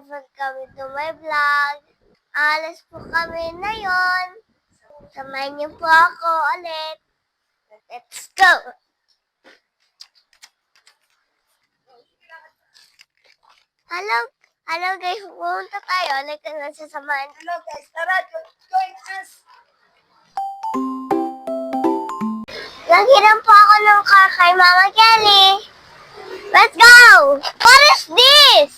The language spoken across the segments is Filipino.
mag kami to my vlog. Alas po kami na yon. Samahan niyo po ako ulit. Let's go! Hello guys, pumunta tayo. Like na sasamahan. Hello guys, tara, join us! Naghiram po ako ng car kay Mama Kelly. Let's go! What is this?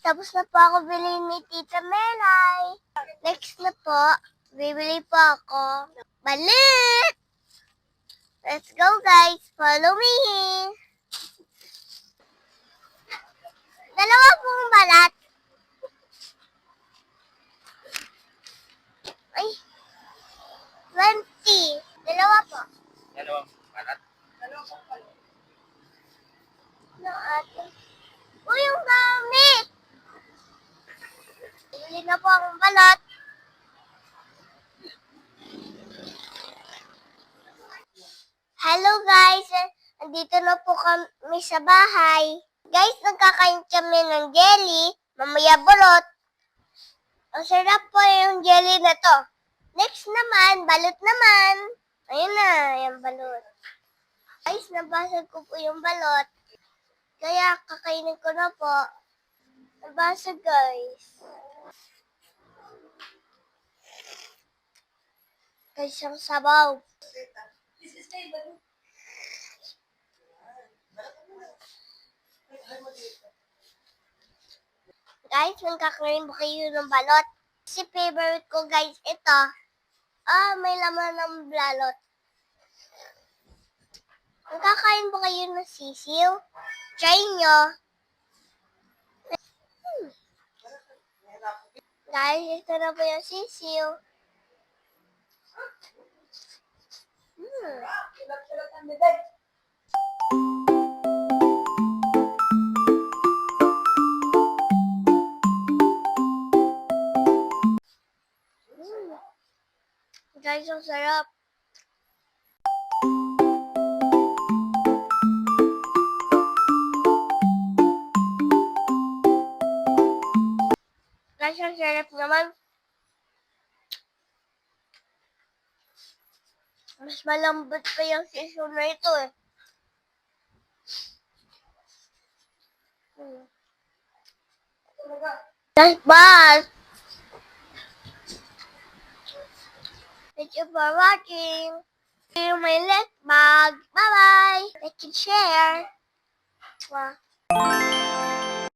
Tapos na po ako bilhin ni Tita Melay. Next na po, bibili po ako balut! Let's go guys, follow me! Dalawa pong balat. Ay, 20. Dalawa po. Dalawang balat. Dalawang balat. No, ate. Uy, yung gamit! Bili na po ang balat. Hello guys! Andito na po kami sa bahay. Guys, nagkakain kami ng jelly. Mamaya bulot. Ang sarap po yung jelly na to. Next naman, balot naman. Ayun na, yung balot. Guys, nabasag ko po yung balot. Kaya kakainin ko na po. Nabasag guys. Guys, ang sabaw. Guys, nagkakaroon ba kayo ng balot? Si favorite ko guys, ito. May laman ng balot. Nagkakain ba kayo ng sisiw? Try nyo. Guys, ito na po yung sisiw. Kilat-kilat ang biday. Guys, ang sarap. Guys, ang sarap naman. Mas malambot pa yung sisiw na ito eh. That's bad. Thank you for watching. See you in my next vlog. Bye-bye. Like and share. Mwah.